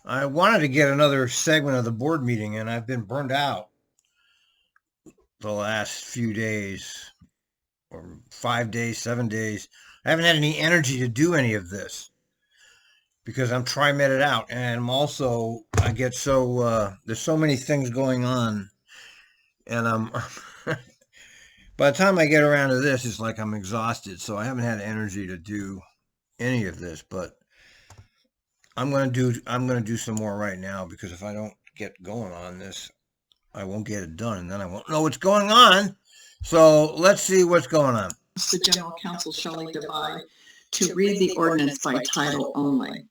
I wanted to get another segment of the board meeting, and I've been burned out the last few days, or 5 days, 7 days. I haven't had any energy to do any of this because I'm TRIMET out, and I'm also I get so there's so many things going on, and I'm by the time I get around to this, it's like I'm exhausted. So I haven't had energy to do any of this, but I'm gonna do some more right now because if I don't get going on this, I won't get it done, and then I won't know what's going on. So let's see what's going on. The General Counsel Shelley Devine to read the ordinance by title only.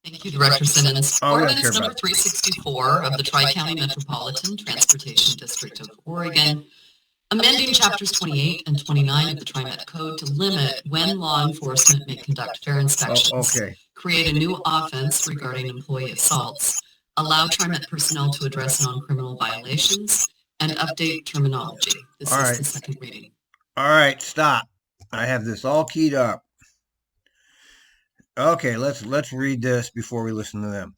Thank you, Director Simmons. Oh, Ordinance number 364 of the Tri-County Metropolitan Transportation District of Oregon, amending chapters 28 and 29 of the TRIMET Code to limit when law enforcement may conduct fare inspections, create a new offense regarding employee assaults, allow TRIMET personnel to address non-criminal violations, and update terminology. This is the second reading. All right, stop. I have this all keyed up. Okay, let's read this before we listen to them.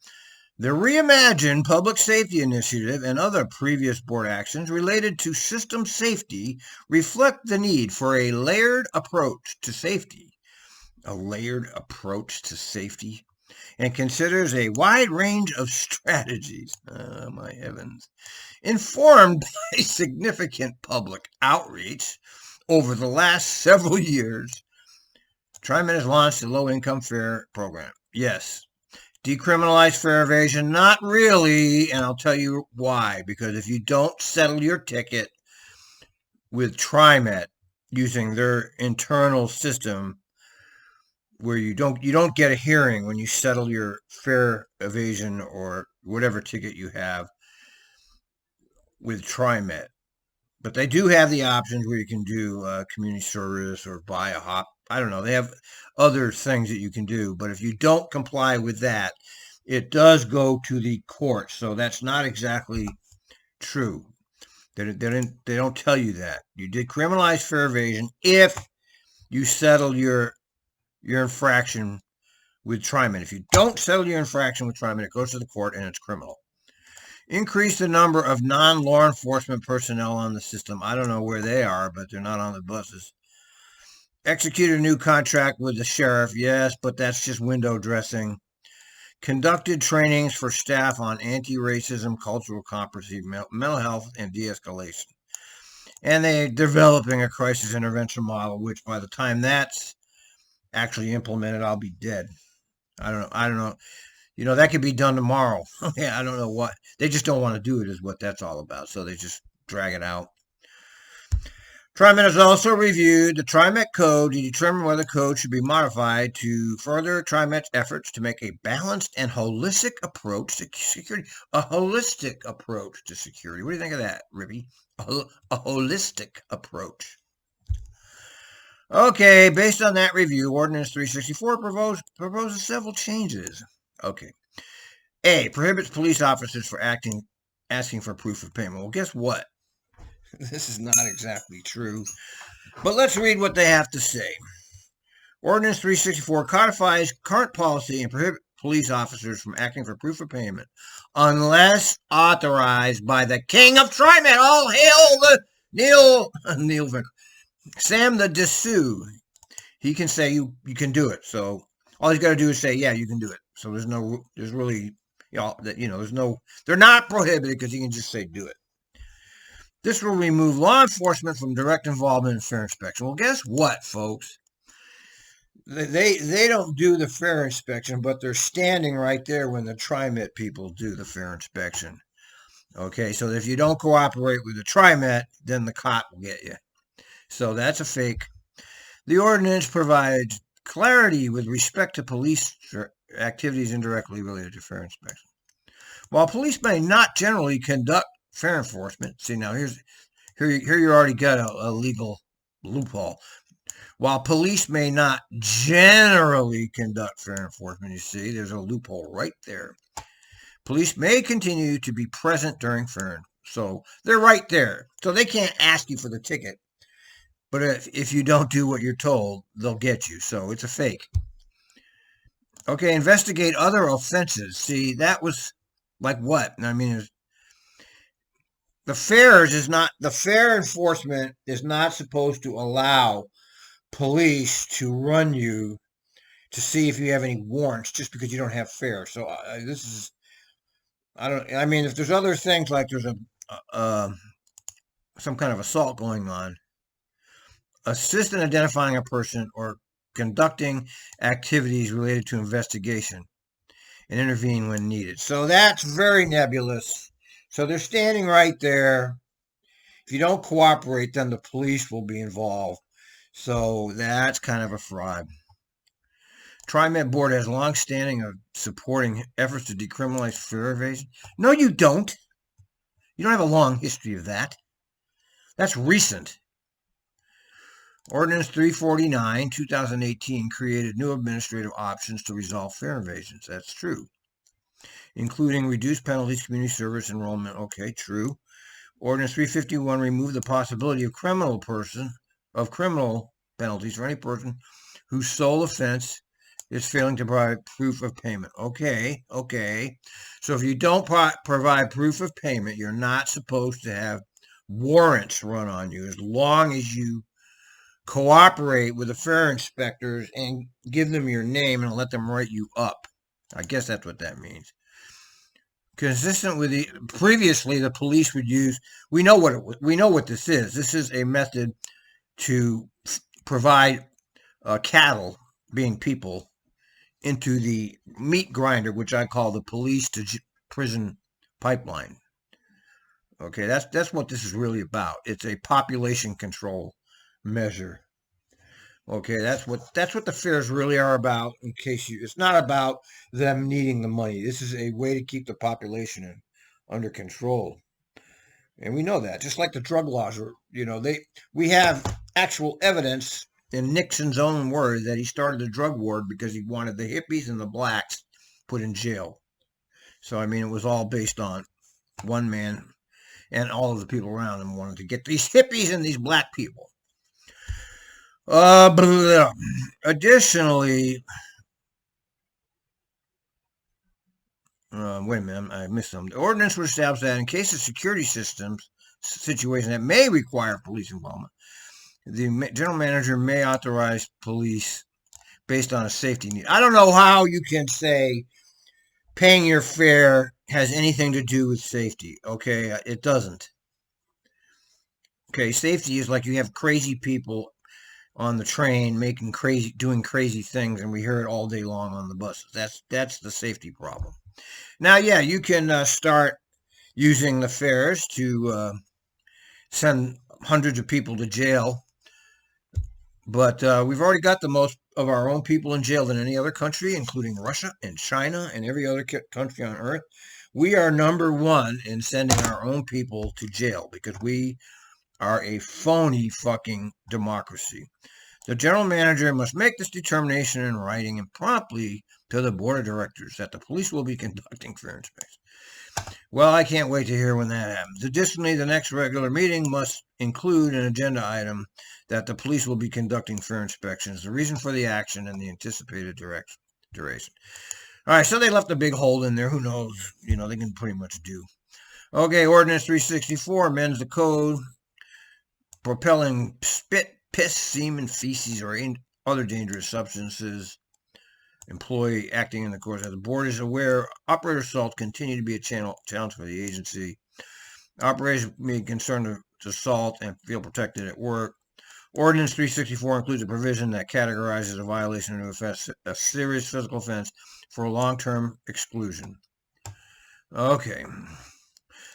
The Reimagined Public Safety Initiative and other previous board actions related to system safety reflect the need for a layered approach to safety. A layered approach to safety, and considers a wide range of strategies. Oh, my heavens. Informed by significant public outreach over the last several years, TRIMET has launched a low-income fare program. Yes. Decriminalize fare evasion? Not really, and I'll tell you why. Because if you don't settle your ticket with TRIMET using their internal system, where you don't get a hearing when you settle your fare evasion or whatever ticket you have with TRIMET. But they do have the options where you can do community service or buy a hop. I don't know. They have other things that you can do. But if you don't comply with that, it does go to the court. So that's not exactly true. They don't tell you that. You decriminalize fare evasion if you settle your infraction with TRIMET. If you don't settle your infraction with TRIMET, it goes to the court and it's criminal. Increase the number of non-law enforcement personnel on the system. I don't know where they are, but they're not on the buses. Execute a new contract with the sheriff. Yes, but that's just window dressing. Conducted trainings for staff on anti-racism, cultural competency, mental health, and de-escalation. And they're developing a crisis intervention model, which by the time that's actually implemented, I'll be dead. I don't know. You know, that could be done tomorrow. Yeah, I don't know what. They just don't want to do it is what that's all about. So they just drag it out. TRIMET has also reviewed the TRIMET Code to determine whether the code should be modified to further TRIMET's efforts to make a balanced and holistic approach to security. A holistic approach to security. What do you think of that, Rippy? A holistic approach. Okay, based on that review, Ordinance 364 proposes several changes. Okay. A, prohibits police officers for asking for proof of payment. Well, guess what? This is not exactly true. But let's read what they have to say. Ordinance 364 codifies current policy and prohibits police officers from asking for proof of payment unless authorized by the King of TRIMET. All hail the Neil Sam the Dessous. He can say you can do it. So all he's got to do is say, yeah, you can do it. So there's really, they're not prohibited because he can just say do it. This will remove law enforcement from direct involvement in fare inspection. Well, guess what, folks? They don't do the fare inspection, but they're standing right there when the TRIMET people do the fare inspection. Okay, so if you don't cooperate with the TRIMET, then the cop will get you. So that's a fake. The ordinance provides clarity with respect to police activities indirectly related to fare inspection. While police may not generally conduct fare enforcement, see now here you already got a legal loophole. While police may not generally conduct fare enforcement, you see, there's a loophole right there. Police may continue to be present during fare. So they're right there. So they can't ask you for the ticket. But if you don't do what you're told, they'll get you. So it's a fake. Okay, investigate other offenses. See, that was like what? I mean, the fair enforcement is not supposed to allow police to run you to see if you have any warrants just because you don't have fare. So this is, I mean, if there's other things like there's some kind of assault going on, assist in identifying a person or conducting activities related to investigation and intervene when needed. So that's very nebulous. So they're standing right there. If you don't cooperate, then the police will be involved. So that's kind of a fraud. TriMet board has long standing of supporting efforts to decriminalize fare evasion. No, you don't. You don't have a long history of that. That's recent. Ordinance 349, 2018 created new administrative options to resolve fare evasions. That's true. Including reduced penalties, community service, enrollment. Okay, true. Ordinance 351 removed the possibility of criminal penalties for any person whose sole offense is failing to provide proof of payment. Okay. So if you don't provide proof of payment, you're not supposed to have warrants run on you as long as you cooperate with the fare inspectors and give them your name and let them write you up. I guess that's what that means. Consistent with previously the police would use, we know what this is. This is a method to provide cattle, being people, into the meat grinder, which I call the police to prison pipeline. Okay, that's what this is really about. It's a population control measure. Okay, that's what the fares really are about. It's not about them needing the money. This is a way to keep the population under control, and we know that. Just like the drug laws, we have actual evidence in Nixon's own words that he started the drug war because he wanted the hippies and the blacks put in jail. So I mean, it was all based on one man and all of the people around him wanted to get these hippies and these black people. Additionally, wait a minute, I missed something. The ordinance would establish that in case of security systems situation that may require police involvement, the general manager may authorize police based on a safety need. I don't know how you can say paying your fare has anything to do with safety. Okay, it doesn't. Okay, safety is like you have crazy people on the train doing crazy things, and we hear it all day long on the buses. That's the safety problem. Now, yeah, you can start using the fares to send hundreds of people to jail, but we've already got the most of our own people in jail than any other country, including Russia and China and every other country on earth. We are number one in sending our own people to jail because we are a phony fucking democracy. The general manager must make this determination in writing and promptly to the board of directors that the police will be conducting fare inspections. Well, I can't wait to hear when that happens. Additionally, the next regular meeting must include an agenda item that the police will be conducting fare inspections, the reason for the action, and the anticipated duration. All right, so they left a big hole in there. Who knows? They can pretty much do. Okay, Ordinance 364 amends the code propelling spit, piss, semen, feces, or other dangerous substances. Employee acting in the course of the board is aware operator assault continue to be a challenge for the agency. Operators may be concerned with assault and feel protected at work. Ordinance 364 includes a provision that categorizes a violation of a serious physical offense for a long-term exclusion. Okay.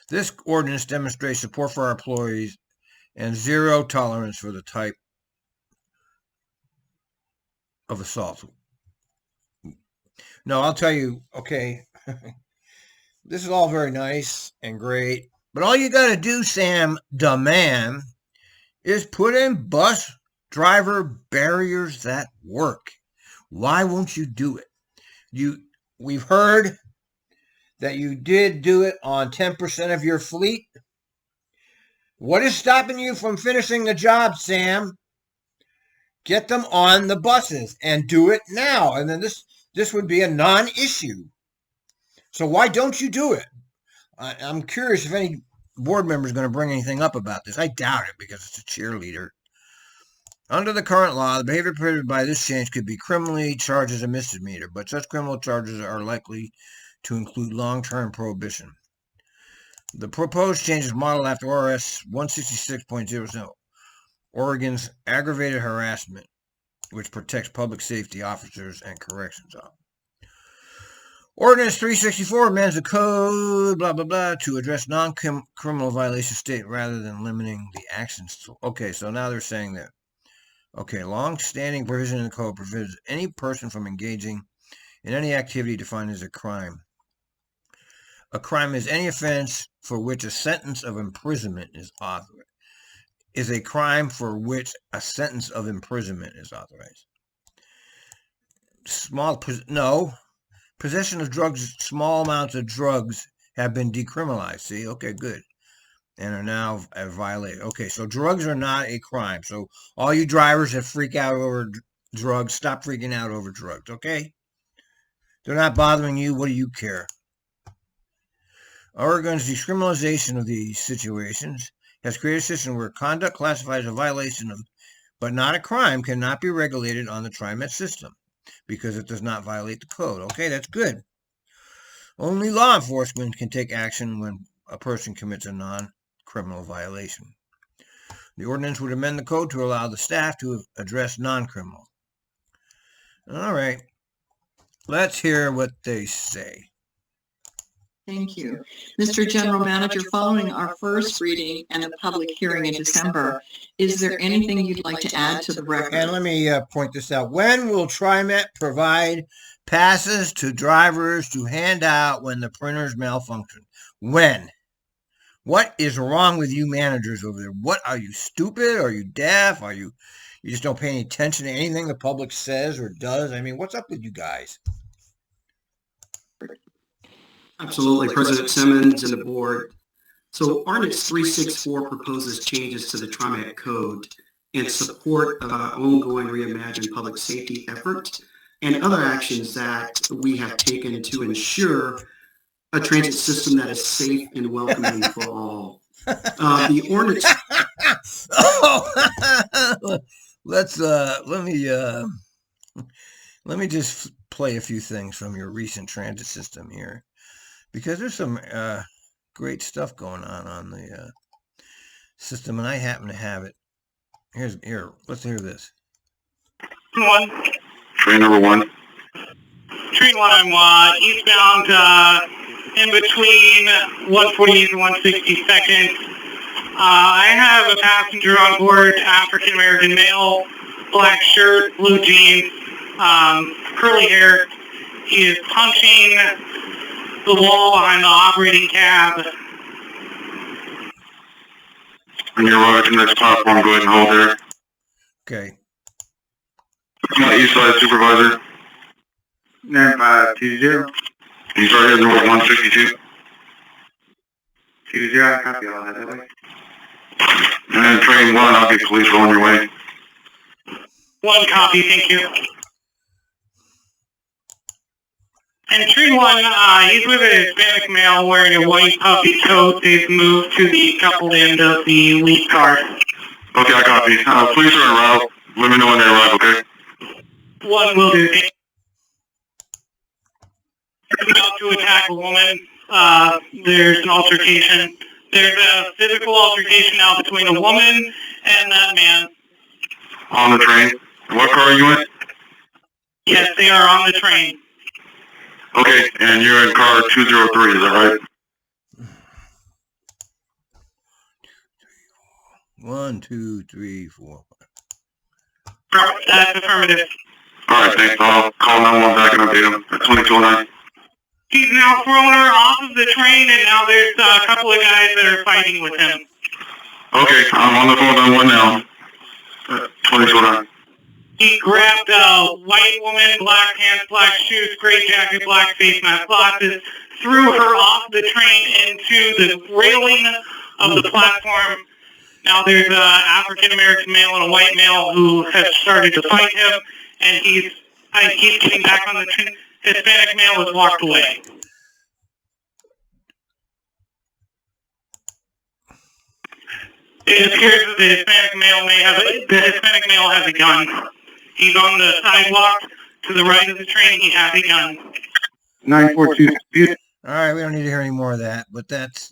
This ordinance demonstrates support for our employees and zero tolerance for the type of assault. No, I'll tell you, okay, this is all very nice and great, but all you got to do, Sam, the man, is put in bus driver barriers that work. Why won't you do it? We've heard that you did do it on 10% of your fleet. What is stopping you from finishing the job, Sam? Get them on the buses and do it now. And then this would be a non-issue. So why don't you do it? I'm curious if any board member is going to bring anything up about this. I doubt it because it's a cheerleader. Under the current law, the behavior prohibited by this change could be criminally charged as a misdemeanor, but such criminal charges are likely to include long-term prohibition. The proposed change is modeled after ORS 166.07, Oregon's aggravated harassment, which protects public safety officers and corrections officers. Ordinance 364 amends the code, blah, blah, blah, to address non-criminal violation state rather than limiting the actions. Okay, so now they're saying that, okay, long-standing provision in the code prohibits any person from engaging in any activity defined as a crime. A crime is any offense for which a sentence of imprisonment is authorized. Is a crime for which a sentence of imprisonment is authorized. Possession of drugs, small amounts of drugs have been decriminalized. See, okay, good. And are now violated. Okay, so drugs are not a crime. So all you drivers that freak out over drugs, stop freaking out over drugs, okay? They're not bothering you. What do you care? Oregon's decriminalization of these situations has created a system where conduct classified as a violation of, but not a crime, cannot be regulated on the TRIMET system because it does not violate the code. Okay, that's good. Only law enforcement can take action when a person commits a non-criminal violation. The ordinance would amend the code to allow the staff to address non-criminal. All right, let's hear what they say. Thank you. Mr. General Manager, following our first reading and the public hearing in December, is there anything you'd like to add to the record? And let me point this out. When will TRIMET provide passes to drivers to hand out when the printers malfunction? When? What is wrong with you managers over there? What, are you stupid? Are you deaf? Are you just don't pay any attention to anything the public says or does? I mean, what's up with you guys? Absolutely, President Simmons and the board. So Ordinance 364 proposes changes to the TRIMET code in support of our ongoing reimagined public safety efforts and other actions that we have taken to ensure a transit system that is safe and welcoming for all. The ordinance. Let me just play a few things from your recent transit system here, because there's some great stuff going on the system, and I happen to have it. Here, let's hear this. Train number one. Train one, I'm eastbound in between 140 and 162nd. I have a passenger on board, African American male, black shirt, blue jeans, curly hair. He is punching the wall behind the operating cab. And you're right to the next platform, go ahead and hold there. Okay. East side supervisor. 9520. He's right here, north 162. 20, copy all that way. And then train one, I'll get police on your way. One copy, thank you. And train one, he's with a Hispanic male wearing a white puffy coat. They've moved to the coupled end of the lead car. Okay, I copy. Police are en route. Let me know when they arrive, okay? One will do. About to attack a woman. There's an altercation. There's a physical altercation now between a woman and that man. On the train? What car are you in? Yes, they are on the train. Okay, and you're in car 203, is that right? 1, 2, 3, 4. That's affirmative. Alright, thanks. I'll call 911 back and update him at 2209. He's now thrown her off of the train, and now there's a couple of guys that are fighting with him. Okay, I'm on the phone with 911 now. 2209. He grabbed a white woman, black pants, black shoes, gray jacket, black face mask, glasses, threw her off the train into the railing of the platform. Now there's an African-American male and a white male who has started to fight him, and he's I keep getting back on the train. Hispanic male has walked away. It appears that the Hispanic male has a gun. He's on the sidewalk to the right of the train. He has a gun. 942. All right, we don't need to hear any more of that, but that's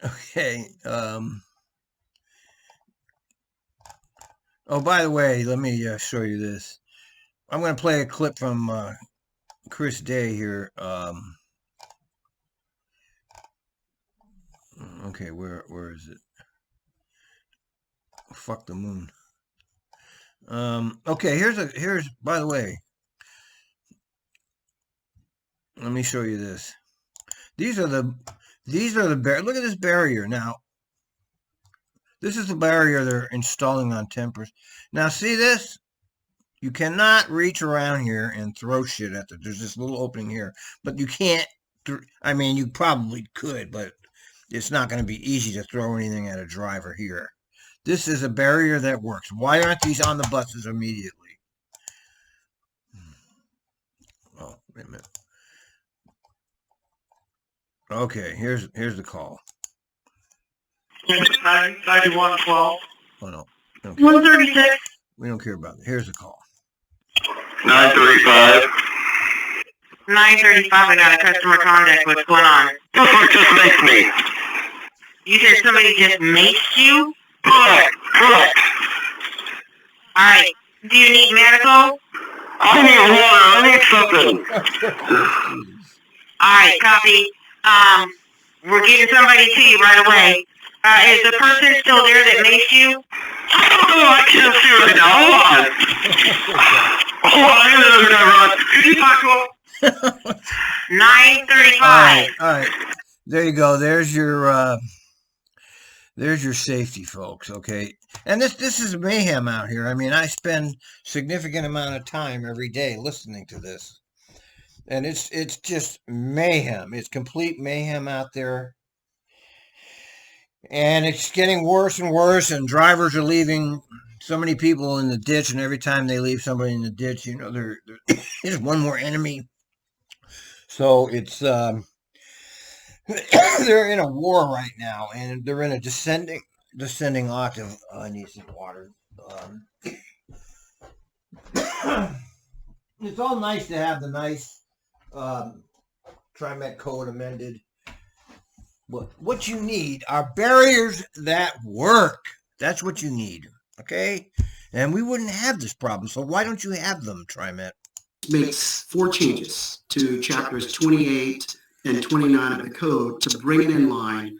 okay. Oh, by the way, let me show you this. I'm going to play a clip from Chris Day here. Okay, where is it? Fuck the moon. Okay, here's by the way. Let me show you this. These are the look at this barrier now. This is the barrier they're installing on Tempers. Now see this? You cannot reach around here and throw shit at it. There's this little opening here, but you can't. I mean, you probably could, but it's not going to be easy to throw anything at a driver here. This is a barrier that works. Why aren't these on the buses immediately? Oh, wait a minute. Okay, here's the call. 9112. Oh no. 136. We don't care about it. Here's the call. 935. 935. I got a customer contact. What's going on? What just makes me? You said somebody just maced you? Correct. Alright. Do you need medical? I need water. I need something. Alright, copy. We're getting somebody to you right away. Is the person still there that maced you? Oh, I can't see right now. Hold on. I'm going to run. Could you talk to him? 935. All right. There you go. There's your safety, folks. Okay. And this is mayhem out here. I mean, I spend significant amount of time every day listening to this. And it's just mayhem. It's complete mayhem out there. And it's getting worse and worse, and drivers are leaving so many people in the ditch, and every time they leave somebody in the ditch, you know, there's one more enemy. So it's they're in a war right now, and they're in a descending octave. Oh, I need some water. It's all nice to have the nice TRIMET code amended. But what you need are barriers that work. That's what you need. Okay? And we wouldn't have this problem. So why don't you have them, TRIMET? Makes 4 changes to chapters 28 and 29 of the code to bring it in line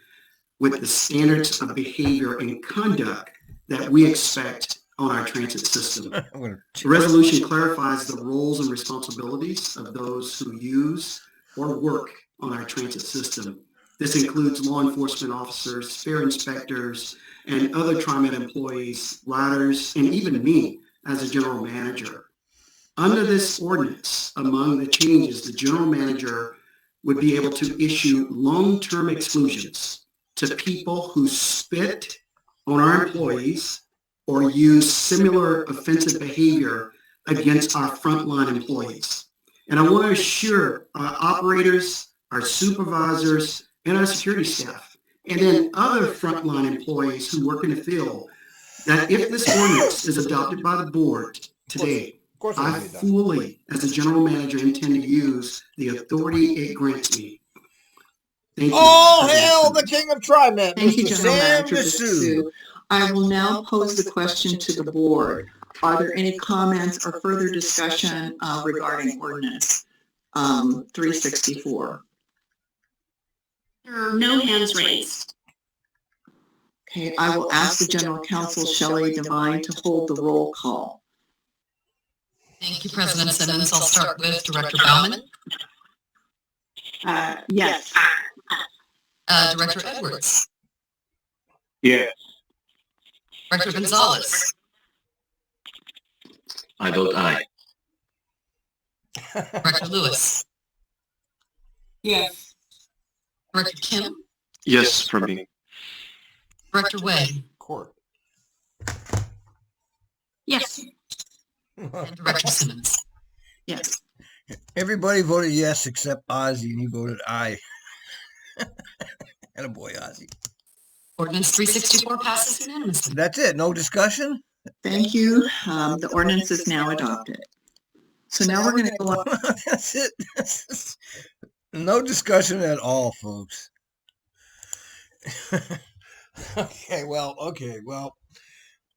with the standards of behavior and conduct that we expect on our transit system. The resolution clarifies the roles and responsibilities of those who use or work on our transit system. This includes law enforcement officers, fare inspectors, and other TRIMET employees, ladders, and even me as a general manager. Under this ordinance, among the changes, the general manager would be able to issue long-term exclusions to people who spit on our employees or use similar offensive behavior against our frontline employees. And I want to assure our operators, our supervisors, and our security staff, and then other frontline employees who work in the field, that if this ordinance is adopted by the board today, I fully, as a general manager, intend to use the authority it grants me. Thank you. All hail the king of TRIMET, Thank you, Mr. General Sam Manager Dessou. Dessou. I will now pose the question to the board. Are there any comments or further discussion regarding ordinance 364? There are no hands raised. Okay, I will ask the General Counsel, Shelley Devine, to hold the roll call. Thank you, President Simmons. I'll start with Director Baumann. Yes. Director Edwards. Yes. Director Gonzalez. I vote aye. Director Lewis. Yes. Director Kim. Yes, from me. Director Way. Court. Yes. And Director Simmons. Yes. Everybody voted yes except Ozzy, and he voted aye. Attaboy, Ozzy. Ordinance 364 passes unanimously. That's it. No discussion? Thank you. The ordinance is now adopted. So now we're going to go up. That's it. No discussion at all, folks. Okay, well.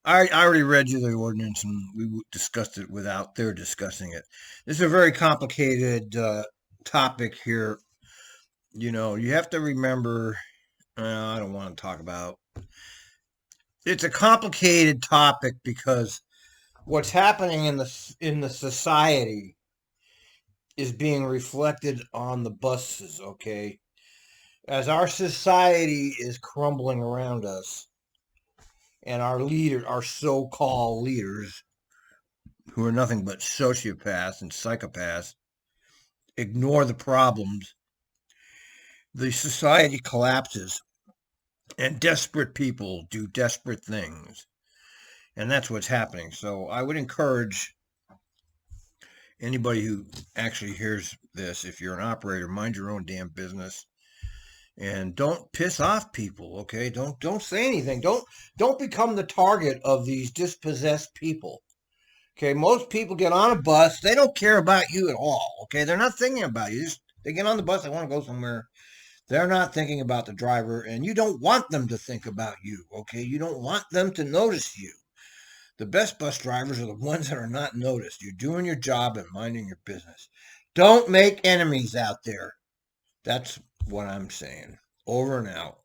I already read you the ordinance, and we discussed it without their discussing it. This is a very complicated topic here. You know, you have to remember, I don't want to talk about. It's a complicated topic because what's happening in the society is being reflected on the buses, okay? As our society is crumbling around us, and our so-called leaders, who are nothing but sociopaths and psychopaths, ignore the problems, the society collapses, and desperate people do desperate things. And that's what's happening. So I would encourage anybody who actually hears this, if you're an operator, mind your own damn business. And don't piss off people, okay? Don't say anything. Don't become the target of these dispossessed people. Okay, most people get on a bus, they don't care about you at all. Okay, they're not thinking about you. They get on the bus, they want to go somewhere. They're not thinking about the driver, and you don't want them to think about you. Okay, you don't want them to notice you. The best bus drivers are the ones that are not noticed. You're doing your job and minding your business. Don't make enemies out there. That's what I'm saying. Over and out.